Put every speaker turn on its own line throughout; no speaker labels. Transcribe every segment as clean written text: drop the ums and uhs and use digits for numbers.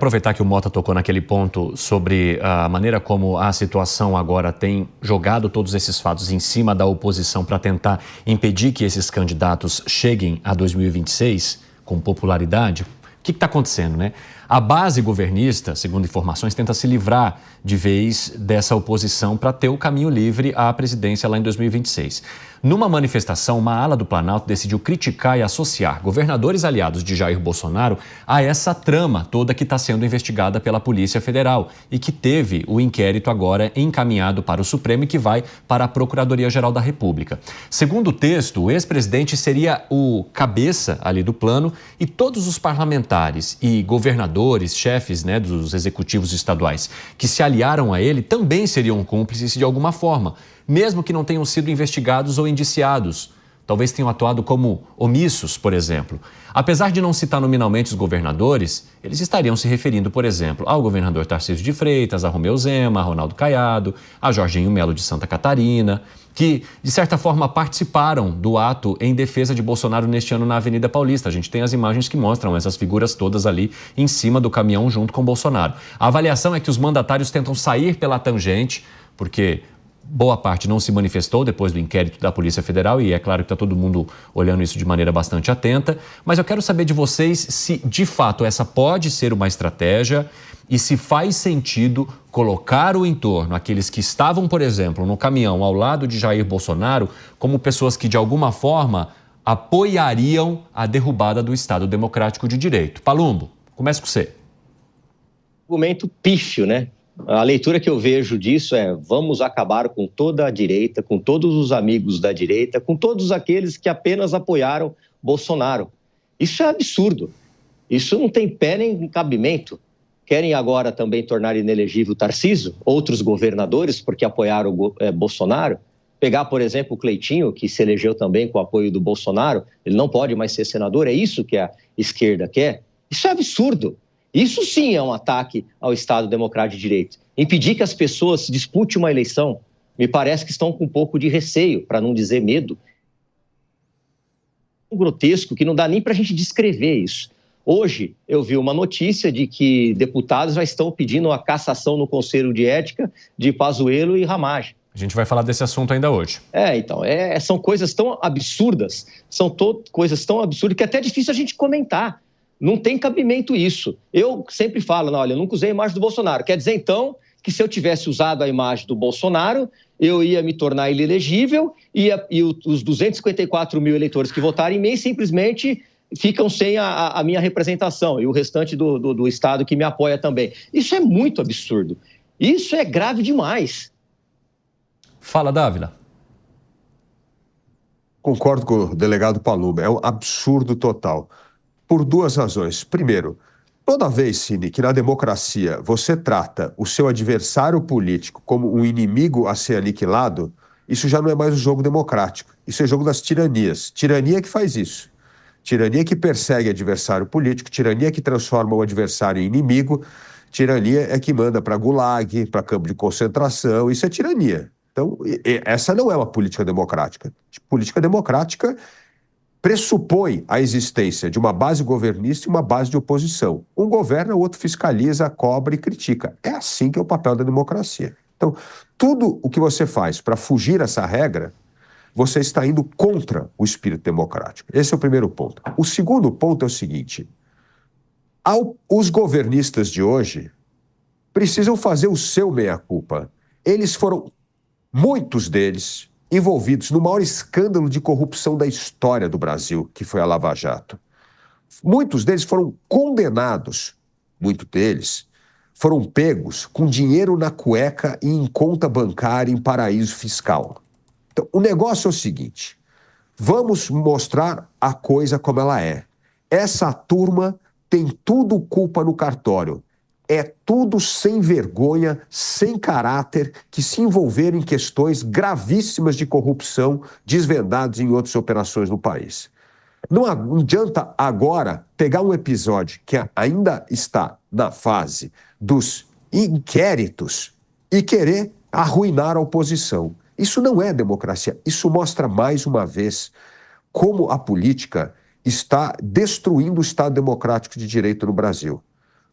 Aproveitar que o Mota tocou naquele ponto sobre a maneira como a situação agora tem jogado todos esses fatos em cima da oposição para tentar impedir que esses candidatos cheguem a 2026 com popularidade. O que está acontecendo, né? A base governista, segundo informações, tenta se livrar de vez dessa oposição para ter o caminho livre à presidência lá em 2026. Numa manifestação, uma ala do Planalto decidiu criticar e associar governadores aliados de Jair Bolsonaro a essa trama toda que está sendo investigada pela Polícia Federal e que teve o inquérito agora encaminhado para o Supremo e que vai para a Procuradoria-Geral da República. Segundo o texto, o ex-presidente seria o cabeça ali do plano e todos os parlamentares e governadores, chefes, né, dos executivos estaduais que se aliaram a ele também seriam cúmplices de alguma forma, mesmo que não tenham sido investigados ou indiciados. Talvez tenham atuado como omissos, por exemplo. Apesar de não citar nominalmente os governadores, eles estariam se referindo, por exemplo, ao governador Tarcísio de Freitas, a Romeu Zema, a Ronaldo Caiado, a Jorginho Melo de Santa Catarina, que, de certa forma, participaram do ato em defesa de Bolsonaro neste ano na Avenida Paulista. A gente tem as imagens que mostram essas figuras todas ali em cima do caminhão junto com Bolsonaro. A avaliação é que os mandatários tentam sair pela tangente, porque boa parte não se manifestou depois do inquérito da Polícia Federal e é claro que está todo mundo olhando isso de maneira bastante atenta, mas eu quero saber de vocês se de fato essa pode ser uma estratégia e se faz sentido colocar o entorno, aqueles que estavam, por exemplo, no caminhão ao lado de Jair Bolsonaro, como pessoas que de alguma forma apoiariam a derrubada do Estado Democrático de Direito. Palumbo, começa com você.
Argumento pífio, né? A leitura que eu vejo disso é: vamos acabar com toda a direita, com todos os amigos da direita, com todos aqueles que apenas apoiaram Bolsonaro. Isso é absurdo. Isso não tem pé nem cabimento. Querem agora também tornar inelegível Tarcísio, outros governadores, porque apoiaram Bolsonaro. Pegar, por exemplo, o Cleitinho, que se elegeu também com o apoio do Bolsonaro, ele não pode mais ser senador, é isso que a esquerda quer? Isso é absurdo. Isso sim é um ataque ao Estado Democrático de Direito. Impedir que as pessoas disputem uma eleição, me parece que estão com um pouco de receio, para não dizer medo. Um grotesco que não dá nem para a gente descrever isso. Hoje eu vi uma notícia de que deputados já estão pedindo a cassação no Conselho de Ética de Pazuello e Ramagem.
A gente vai falar desse assunto ainda hoje.
Então, são coisas tão absurdas, coisas tão absurdas que é até difícil a gente comentar. Não tem cabimento isso. Eu sempre falo, olha, eu nunca usei a imagem do Bolsonaro. Quer dizer, então, que se eu tivesse usado a imagem do Bolsonaro, eu ia me tornar inelegível e os 254 mil eleitores que votaram em mim simplesmente ficam sem a minha representação e o restante do Estado que me apoia também. Isso é muito absurdo. Isso é grave demais.
Fala, Dávila.
Concordo com o delegado Palumbo. É um absurdo total. Por duas razões. Primeiro, toda vez, Cine, que na democracia você trata o seu adversário político como um inimigo a ser aniquilado, isso já não é mais um jogo democrático. Isso é jogo das tiranias. Tirania que faz isso. Tirania que persegue adversário político, tirania que transforma o adversário em inimigo, tirania é que manda para gulag, para campo de concentração, isso é tirania. Então, essa não é uma política democrática. Política democrática pressupõe a existência de uma base governista e uma base de oposição. Um governa, o outro fiscaliza, cobra e critica. É assim que é o papel da democracia. Então, tudo o que você faz para fugir essa regra, você está indo contra o espírito democrático. Esse é o primeiro ponto. O segundo ponto é o seguinte: os governistas de hoje precisam fazer o seu meia-culpa. Eles foram, muitos deles, envolvidos no maior escândalo de corrupção da história do Brasil, que foi a Lava Jato. Muitos deles foram condenados, muitos deles foram pegos com dinheiro na cueca e em conta bancária em paraíso fiscal. Então, o negócio é o seguinte: vamos mostrar a coisa como ela é. Essa turma tem tudo culpa no cartório. É tudo sem vergonha, sem caráter, que se envolveram em questões gravíssimas de corrupção desvendadas em outras operações no país. Não adianta agora pegar um episódio que ainda está na fase dos inquéritos e querer arruinar a oposição. Isso não é democracia. Isso mostra mais uma vez como a política está destruindo o Estado Democrático de Direito no Brasil.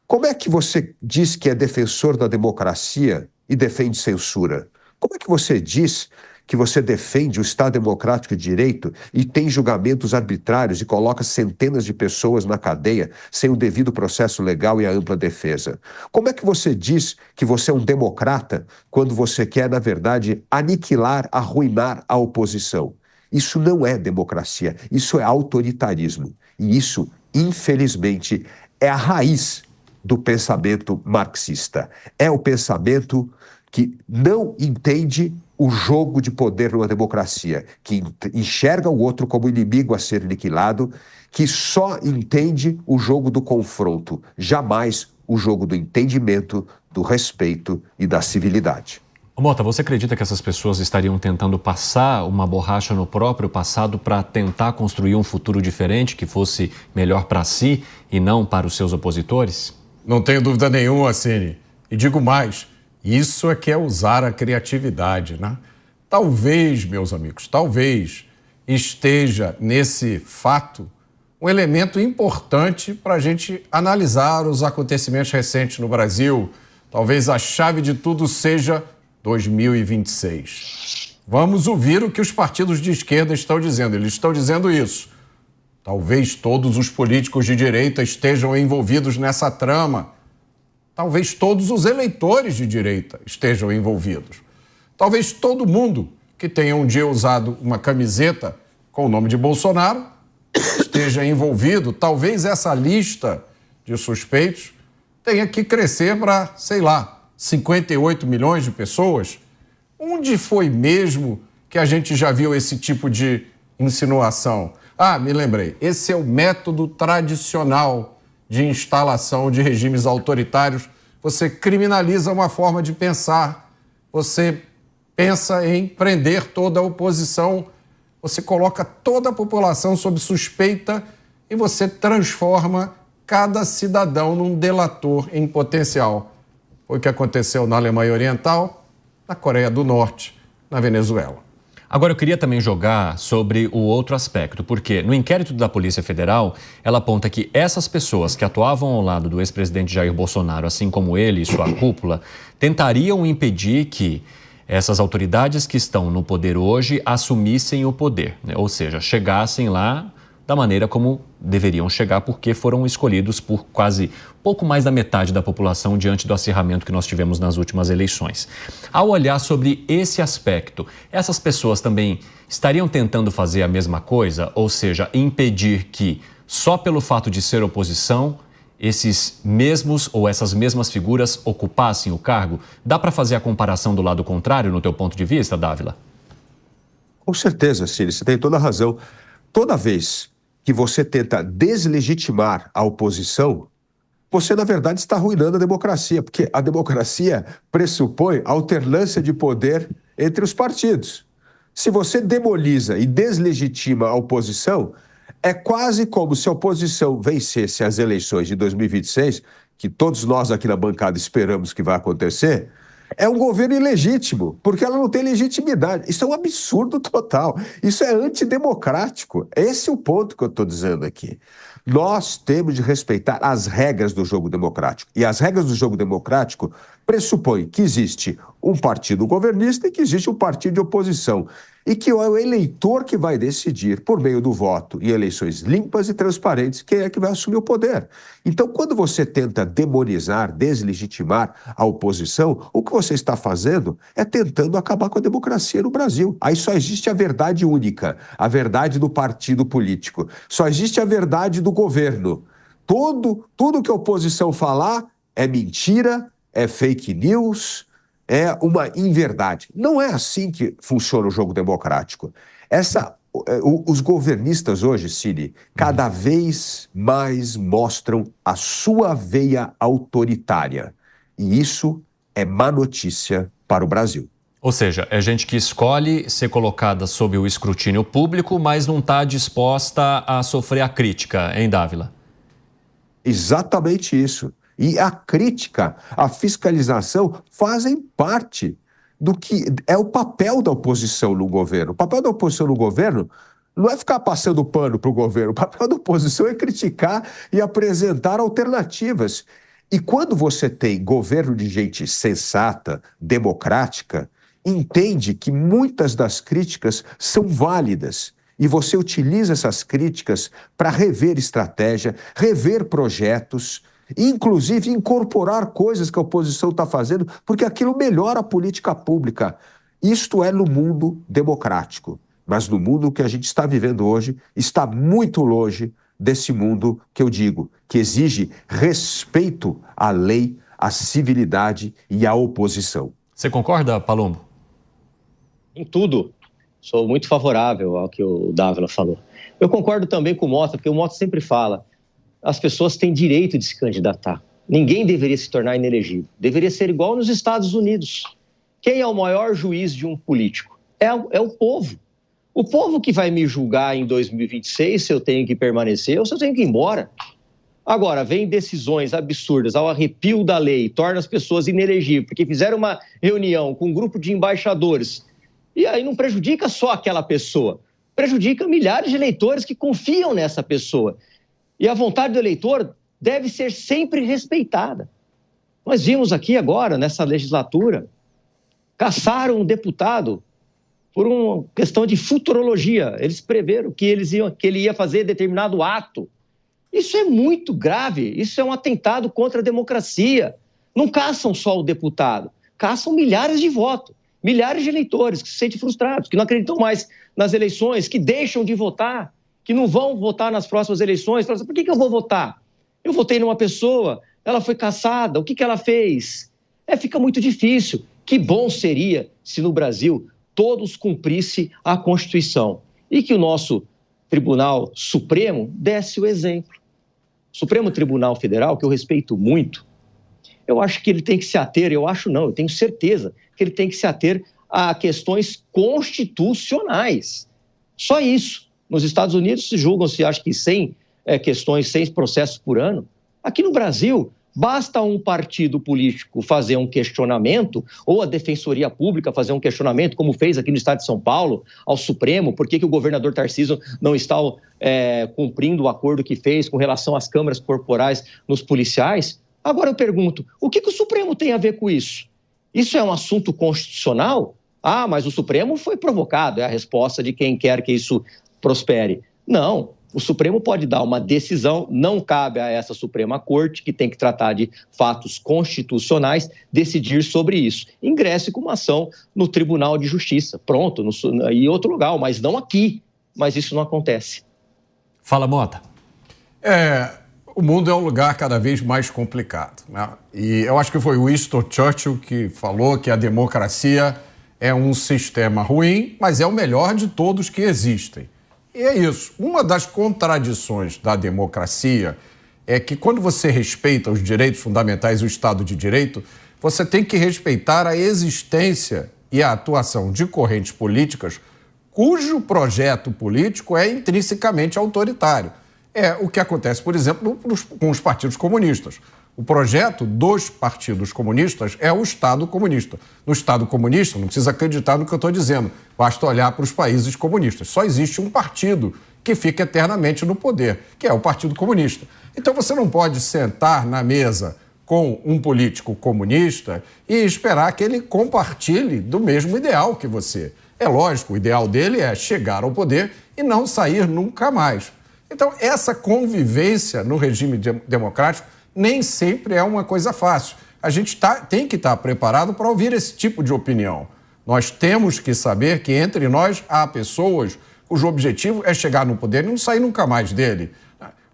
Como é que você diz que é defensor da democracia e defende censura? Como é que você diz que você defende o Estado Democrático de Direito e tem julgamentos arbitrários e coloca centenas de pessoas na cadeia sem o devido processo legal e a ampla defesa? Como é que você diz que você é um democrata quando você quer, na verdade, aniquilar, arruinar a oposição? Isso não é democracia, isso é autoritarismo. E isso, infelizmente, é a raiz do pensamento marxista. É o pensamento que não entende o jogo de poder numa democracia, que enxerga o outro como inimigo a ser aniquilado, que só entende o jogo do confronto, jamais o jogo do entendimento, do respeito e da civilidade.
Mota, você acredita que essas pessoas estariam tentando passar uma borracha no próprio passado para tentar construir um futuro diferente que fosse melhor para si e não para os seus opositores?
Não tenho dúvida nenhuma, Cine. E digo mais, isso é que é usar a criatividade, né? Talvez, meus amigos, talvez esteja nesse fato um elemento importante para a gente analisar os acontecimentos recentes no Brasil. Talvez a chave de tudo seja 2026. Vamos ouvir o que os partidos de esquerda estão dizendo. Eles estão dizendo isso. Talvez todos os políticos de direita estejam envolvidos nessa trama. Talvez todos os eleitores de direita estejam envolvidos. Talvez todo mundo que tenha um dia usado uma camiseta com o nome de Bolsonaro esteja envolvido. Talvez essa lista de suspeitos tenha que crescer para, sei lá, 58 milhões de pessoas. Onde foi mesmo que a gente já viu esse tipo de insinuação? Ah, me lembrei, esse é o método tradicional de instalação de regimes autoritários. Você criminaliza uma forma de pensar, você pensa em prender toda a oposição, você coloca toda a população sob suspeita e você transforma cada cidadão num delator em potencial. Foi o que aconteceu na Alemanha Oriental, na Coreia do Norte, na Venezuela.
Agora, eu queria também jogar sobre o outro aspecto, porque no inquérito da Polícia Federal, ela aponta que essas pessoas que atuavam ao lado do ex-presidente Jair Bolsonaro, assim como ele e sua cúpula, tentariam impedir que essas autoridades que estão no poder hoje assumissem o poder, né? Ou seja, chegassem lá da maneira como deveriam chegar, porque foram escolhidos por quase pouco mais da metade da população diante do acirramento que nós tivemos nas últimas eleições. Ao olhar sobre esse aspecto, essas pessoas também estariam tentando fazer a mesma coisa, ou seja, impedir que, só pelo fato de ser oposição, esses mesmos ou essas mesmas figuras ocupassem o cargo? Dá para fazer a comparação do lado contrário, no teu ponto de vista, Dávila?
Com certeza, Ciro, você tem toda a razão. Toda vez que você tenta deslegitimar a oposição, você, na verdade, está arruinando a democracia, porque a democracia pressupõe alternância de poder entre os partidos. Se você demoniza e deslegitima a oposição, é quase como se a oposição vencesse as eleições de 2026, que todos nós aqui na bancada esperamos que vai acontecer. É um governo ilegítimo, porque ela não tem legitimidade. Isso é um absurdo total. Isso é antidemocrático. Esse é o ponto que eu estou dizendo aqui. Nós temos de respeitar as regras do jogo democrático. E as regras do jogo democrático pressupõem que existe um partido governista e que existe um partido de oposição. E que é o eleitor que vai decidir, por meio do voto em eleições limpas e transparentes, quem é que vai assumir o poder. Então, quando você tenta demonizar, deslegitimar a oposição, o que você está fazendo é tentando acabar com a democracia no Brasil. Aí só existe a verdade única, a verdade do partido político. Só existe a verdade do governo. Tudo que a oposição falar é mentira, é fake news, é uma inverdade. Não é assim que funciona o jogo democrático. Os governistas hoje, Cine, cada vez mais mostram a sua veia autoritária. E isso é má notícia para o Brasil.
Ou seja, é gente que escolhe ser colocada sob o escrutínio público, mas não está disposta a sofrer a crítica, hein, Dávila?
Exatamente isso. E a crítica, a fiscalização fazem parte do que é o papel da oposição no governo. O papel da oposição no governo não é ficar passando pano para o governo. O papel da oposição é criticar e apresentar alternativas. E quando você tem governo de gente sensata, democrática, entende que muitas das críticas são válidas. E você utiliza essas críticas para rever estratégia, rever projetos, inclusive incorporar coisas que a oposição está fazendo, porque aquilo melhora a política pública. Isto é no mundo democrático. Mas no mundo que a gente está vivendo hoje, está muito longe desse mundo que eu digo, que exige respeito à lei, à civilidade e à oposição.
Você concorda, Palumbo?
Em tudo. Sou muito favorável ao que o Dávila falou. Eu concordo também com o Mota, porque o Mota sempre fala, as pessoas têm direito de se candidatar. Ninguém deveria se tornar inelegível. Deveria ser igual nos Estados Unidos. Quem é o maior juiz de um político? É o povo. O povo que vai me julgar em 2026 se eu tenho que permanecer ou se eu tenho que ir embora. Agora, vem decisões absurdas ao arrepio da lei, torna as pessoas inelegíveis, porque fizeram uma reunião com um grupo de embaixadores. E aí não prejudica só aquela pessoa, prejudica milhares de eleitores que confiam nessa pessoa. E a vontade do eleitor deve ser sempre respeitada. Nós vimos aqui agora, nessa legislatura, caçaram um deputado por uma questão de futurologia. Eles preveram que ele ia fazer determinado ato. Isso é muito grave, isso é um atentado contra a democracia. Não caçam só o deputado, caçam milhares de votos, milhares de eleitores que se sentem frustrados, que não acreditam mais nas eleições, que deixam de votar, que não vão votar nas próximas eleições. Por que eu vou votar? Eu votei numa pessoa, ela foi caçada, o que ela fez? Fica muito difícil. Que bom seria se no Brasil todos cumprissem a Constituição e que o nosso Tribunal Supremo desse o exemplo. O Supremo Tribunal Federal, que eu respeito muito, eu acho que ele tem que se ater, eu tenho certeza que ele tem que se ater a questões constitucionais. Só isso. Nos Estados Unidos se julgam-se, acho que 100 questões, 100 processos por ano. Aqui no Brasil, basta um partido político fazer um questionamento, ou a Defensoria Pública fazer um questionamento, como fez aqui no estado de São Paulo, ao Supremo, por que o governador Tarcísio não está cumprindo o acordo que fez com relação às câmaras corporais nos policiais. Agora eu pergunto, o que o Supremo tem a ver com isso? Isso é um assunto constitucional? Mas o Supremo foi provocado, é a resposta de quem quer que isso prospere. Não. O Supremo pode dar uma decisão, não cabe a essa Suprema Corte, que tem que tratar de fatos constitucionais, decidir sobre isso. Ingresse com uma ação no Tribunal de Justiça, pronto, em outro lugar, mas não aqui. Mas isso não acontece.
Fala, Mota.
O mundo é um lugar cada vez mais complicado, né? E eu acho que foi Winston Churchill que falou que a democracia é um sistema ruim, mas é o melhor de todos que existem. E é isso. Uma das contradições da democracia é que quando você respeita os direitos fundamentais e o Estado de Direito, você tem que respeitar a existência e a atuação de correntes políticas cujo projeto político é intrinsecamente autoritário. É o que acontece, por exemplo, com os partidos comunistas. O projeto dos partidos comunistas é o Estado comunista. No Estado comunista, não precisa acreditar no que eu estou dizendo, basta olhar para os países comunistas. Só existe um partido que fica eternamente no poder, que é o Partido Comunista. Então você não pode sentar na mesa com um político comunista e esperar que ele compartilhe do mesmo ideal que você. É lógico, o ideal dele é chegar ao poder e não sair nunca mais. Então essa convivência no regime democrático nem sempre é uma coisa fácil. A gente tem que estar preparado para ouvir esse tipo de opinião. Nós temos que saber que entre nós há pessoas cujo objetivo é chegar no poder e não sair nunca mais dele.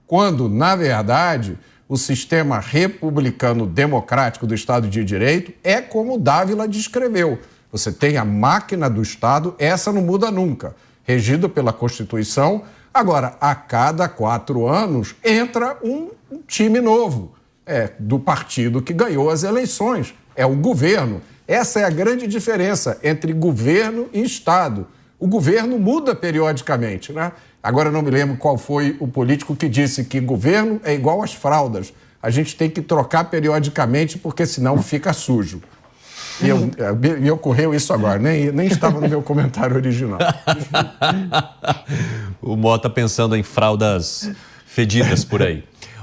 Quando, na verdade, o sistema republicano democrático do Estado de Direito é como Dávila descreveu. Você tem a máquina do Estado, essa não muda nunca, regida pela Constituição. Agora, a cada 4 anos, entra um time novo, do partido que ganhou as eleições, é o governo. Essa é a grande diferença entre governo e Estado. O governo muda periodicamente, né? Agora eu não me lembro qual foi o político que disse que governo é igual às fraldas. A gente tem que trocar periodicamente porque senão fica sujo. E me ocorreu isso agora, nem estava no meu comentário original.
O Mota pensando em fraldas fedidas por aí.